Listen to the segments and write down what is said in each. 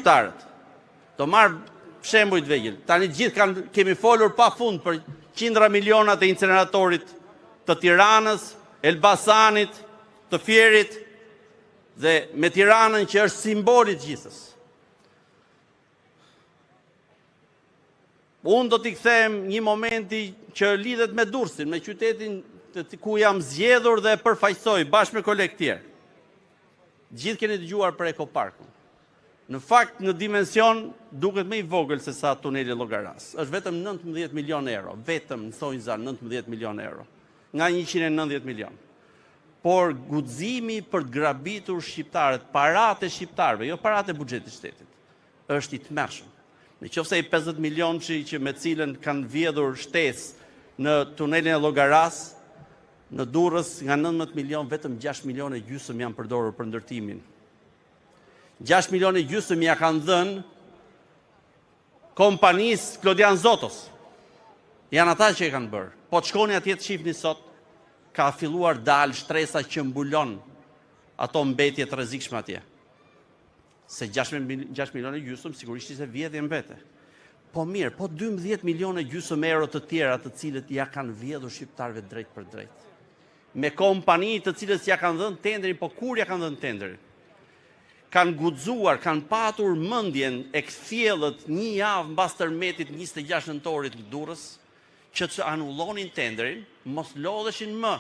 shqiptarët. Do marr shembuj të vegjël. Tani gjithë kemi folur pa fund për qindra miliona të inceneratorit të Tiranës, Elbasanit, të Fierit dhe me Tiranën që është simboli i gjithës. Unë do t'i kthem një momenti që lidhet me Durrësin, me qytetin ku jam zgjedhur dhe përfaqësoj bashkë me kolegë tjerë. Gjithë keni dëgjuar për ekoparkun. Në fakt, në dimension, duket më i vogël se sa tuneli Llogaras. Është vetëm 19 milion euro. Vetëm, në thonjë za 19 milion euro. Nga 190 milion. Por guximi për të grabitur shqiptarët, paratë e shqiptarëve, jo paratë e buxhetit shtetit, është i tmerrshëm. Në qoftë se i 50 milion që me cilën kanë vjedhur shtesë në tunelin e Llogaras, në Durrës nga 19 milion, vetëm 6 milion e gjysmë janë përdorur për ndërtimin. 6 milion e gjysmë ja kanë dhënë kompanisë Klodian Zotos. Janë ata që e kanë bërë. Po të shkoni atje të shihni sot, ka filluar dalë shtresa që mbulon ato mbetje të rrezikshme atje. Se 6 milion e gjysmë sigurisht ishte vjedhje mbete. Po mirë, po 12 milion e gjysmë euro të tjera të cilët ja kanë vjedhur shqiptarëve drejt për drejt. Me kompani të cilës ja kanë dhënë tenderin, po kur ja kanë dhënë tenderin? Kanë guxuar, kanë patur mendjen e kthjellët një javë mbas tërmetit 26 nëntorit të Durrës, që të anullonin tenderin, mos lodheshin më,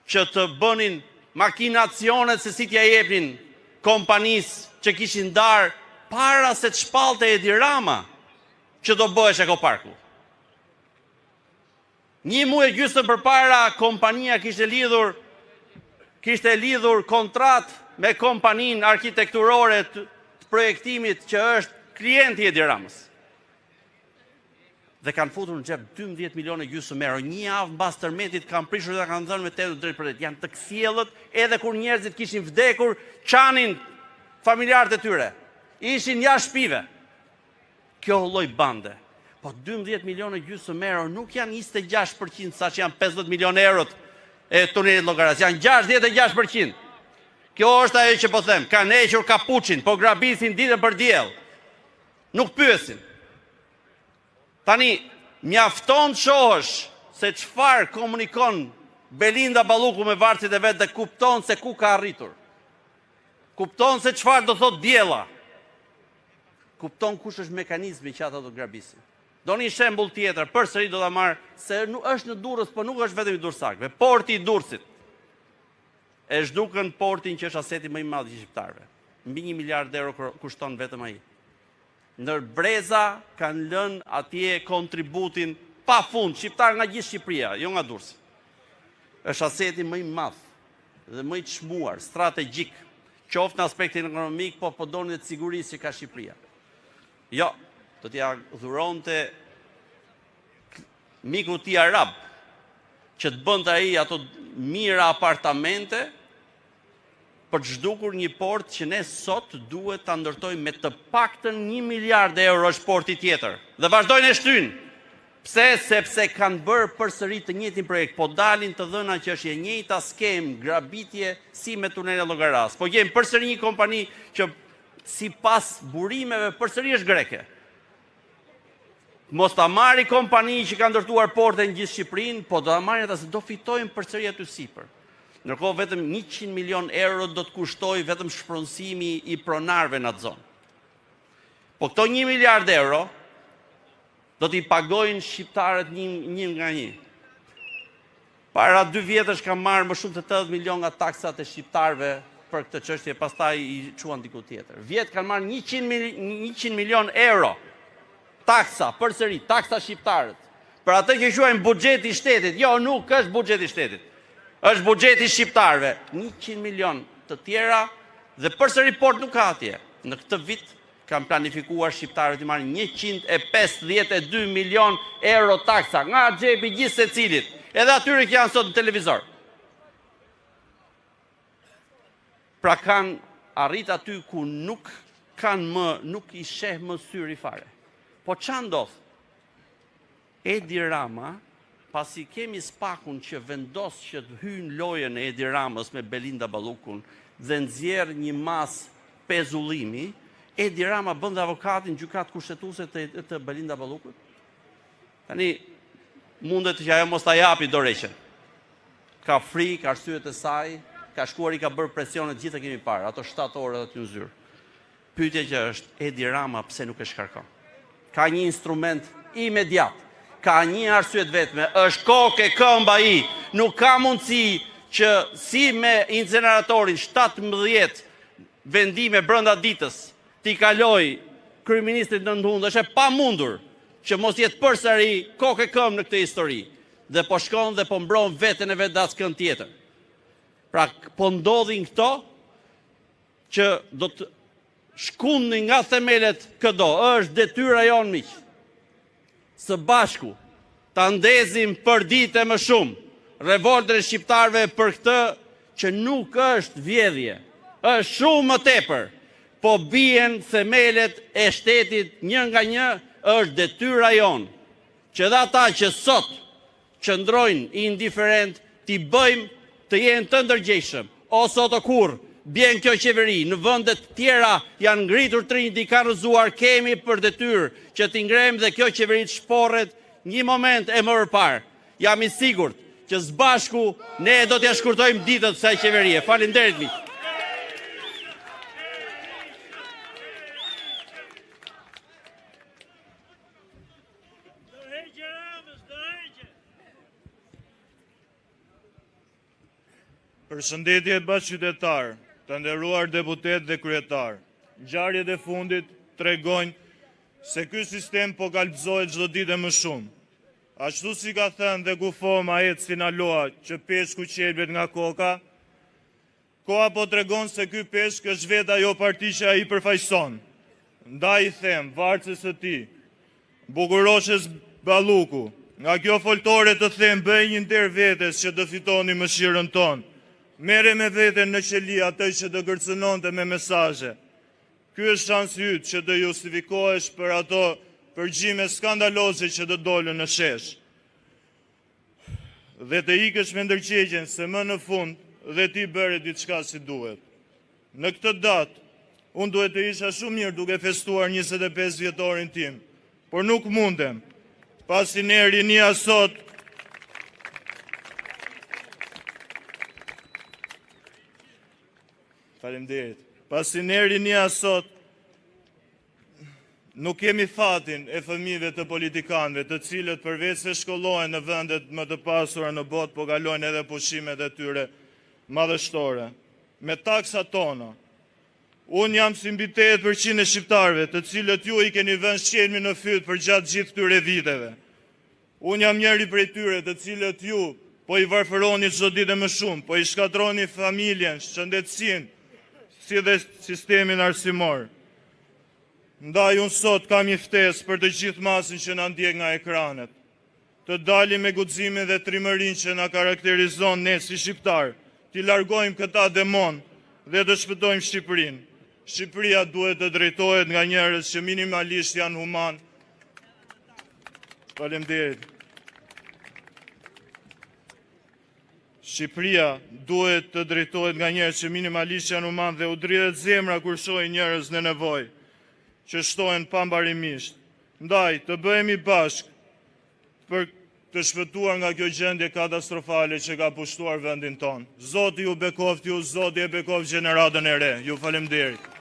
që të bënin makinacionet se si t'ja jepnin kompanisë që kishin darë para se të shpalte Edi Rama që do bëhesh ekoparku. Një muaj e gjysmë përpara kompania kishte lidhur kontratë me kompaninë arkitekturore të projektimit që është klienti i Edi Ramës. Dhe kanë futur në xhep 12 milion e gjysmë euro. Një javë mbas tërmetit kanë prishur dhe kanë dhënë me tendur drejt për drejt. Janë të kthjellët, edhe kur njerëzit kishin vdekur, çanin familjarët e tyre. Ishin jashtë shtëpive. Kjo lloj bande. Po 12 milion e gjysmë euro nuk janë 26% sa që janë 50 milion eurot e tunelit Llogaras. Janë 66%. Kjo është ajo që po them. Kanë hequr kapuçin, po grabisin ditën për diell. Nuk pyesin. Tani, mjafton shohësh se çfarë komunikon Belinda Balluku me varësit e vetë dhe kupton se ku ka arritur. Kupton se çfarë do thot diella. Kupton kush është mekanizmi që ata do grabisin. Do një shembull tjetër, përsëri do ta marr se është në Durrës, po nuk është vetëm i durrësakëve. Porti i Durrësit. E zhdukën portin që është aseti më i madh i shqiptarëve. Mbi 1 miliard euro kushton vetëm ai. Ndër breza kanë lënë atje kontributin pa fund, shqiptar nga gjithë Shqipëria, jo nga Durrësi. Është aseti më i madh dhe më i çmuar, strategjik, qoftë në aspektin ekonomik, po doni të sigurisë që ka Shqipëria. Jo, do t'ja dhuronte miku ti arab, që të bënte ai ato mira apartamente për të zhdukur një port që ne sot duhet ta ndërtojmë me të paktën 1 miliard euro është porti tjetër. Dhe vazhdojnë e shtyjnë. Pse? Sepse kanë bërë përsëri të njëjtin projekt, po dalin të dhëna që është e njëjta skem, grabitje si me tunelin Llogaras. Po gjem përsëri një kompani që sipas burimeve përsëri është greke. Mos ta marri kompani që ka ndërtuar porte në gjithë Shqipërinë, po do ta marrin ata se do fitojnë përsëri aty sipër. Ndërkohë vetëm 100 milion euro do të kushtoj vetëm shpronësimi i pronarëve në atë zonë. Po këto 1 miliard euro do t'i pagojnë shqiptarët një nga një. Para 2 vjetësh kam marrë më shumë të 80 milion nga taksat e shqiptarëve për këtë çështje, pastaj i çuan diku tjetër. Vjet kanë marrë 100 milion euro taksa, përsëri, taksa shqiptarët. Për atë që quajmë buxheti i shtetit, jo, nuk është buxheti i shtetit. Është buxheti shqiptarëve, 100 milion të tjera dhe përsëri port nuk ka atje. Në këtë vit kanë planifikuar shqiptarët të marrin 152 milion euro taksa nga xhepi gjithë secilit, edhe atyre që janë sot në televizor. Pra kanë arrit aty ku nuk i sheh më syri fare. Po ç'a ndodh? Edi Rama, pasi kemi spakun që vendos që të hyjnë lojën e Edi Ramës me Belinda Ballukun dhe nxjerr një mas pezullimi, Edi Rama bënde avokatin gjykat kushtetuese të Belinda Ballukut? Tani, mundet që ajo mos ta japi dorëheqjen. Ka frikë, arsyet e saj, ka shkuar i ka bërë presionet gjithë e kemi parë, ato 7 orë aty në zyrë. Pyetja që është, Edi Rama pse nuk e shkarkon? Ka një instrument imediat, ka një arsye të vetme, është kokë e këmba i, nuk ka mundësi që si me inceneratorin 17 vendime brenda ditës t'i kaloj kryeministrit Nëndhun, është e pamundur që mos jetë përsëri kokë e këmbë në këtë histori, dhe po shkon dhe po mbron veten e vet askënd tjetër. Pra, po ndodhin këto që do të shkundin nga themelet këdo, është detyra jonë miq. Së bashku ta ndezim për ditë më shumë revoltën e shqiptarëve për këtë që nuk është vjedhje, është shumë më tepër, po bien themelet e shtetit një nga një, është detyra jonë që dhe ata që sot qëndrojnë indiferent t'i bëjmë të jenë të ndërgjegjshëm, o sot o kur bjen kjo qeveri, në vendet tjera janë ngritur trinjt, i kanë rëzuar, kemi për detyrë që t'i ngrejmë dhe kjo qeveri të shporret një moment e më parë. Jam i sigurt që së bashku ne do t'ja shkurtojmë ditët kësaj qeverie. Faleminderit miq. Përshëndetje bashkëqytetar, të nderuar deputet dhe kryetar. Ngjarjet e fundit tregojnë se ky sistem po galpëzohet çdo ditë më shumë. Ashtu si ka thënë dhe Gufo Mahet Sinaloa që peshku qelbet nga koka, koha po tregon se ky peshk është vetë ajo parti që ai përfaqëson. Ndaj i them varëses së tij, Bukuroshes Balluku, nga kjo foltore të them bëj një nder vetes që të fitoni mëshirën tonë. Mere me veten në qeli atë që të kërcënonte me mesazhe. Ky është shansi yt që të justifikohesh për ato përgjime skandaloze që të dolën në shesh. Dhe të ikësh me ndërqegjen se më në fund dhe ti bëre diçka si duhet. Në këtë datë, unë duhet të isha shumë mirë duke festuar 25 vjetorin tim, por nuk mundem, pasi ne rinia sot Faleminderit. Pasi ne rinia sot nuk kemi fatin e fëmijëve të politikanëve, të cilët përveç se shkollohen në vendet më të pasura në botë, po kalojnë edhe pushimet e tyre madhështore. Me taksat tona, unë jam si mbi 80% e shqiptarëve, të cilët ju i keni vënë shqelmi në fyt për gjatë gjithë këtyre viteve. Unë jam njëri prej tyre të cilët ju po i varfëroni çdo ditë më shumë, po i shkatroni familjen, shëndetësinë, si dhe sistemin arsimor. Ndaj unë sot kam një ftesë për të gjithë masën që na ndjek nga ekranet. Të dalim me guximin dhe trimërinë që na karakterizon ne si shqiptar, t'i largojmë këta demon dhe të shpëtojmë Shqipërinë. Shqipëria duhet të drejtohet nga njerëz që minimalisht janë human. Faleminderit. Shqipëria duhet të drejtohet nga njerëz që minimalisht janë human dhe u dridhet zemra kur shohin njerëz në nevojë, që shtohen pambarimisht. Ndaj, të bëhemi bashkë për të shpëtuar nga kjo gjendje katastrofale që ka pushtuar vendin tonë. Zoti ju bekoft ju, Zoti e bekoft gjeneratën e re. Ju faleminderit.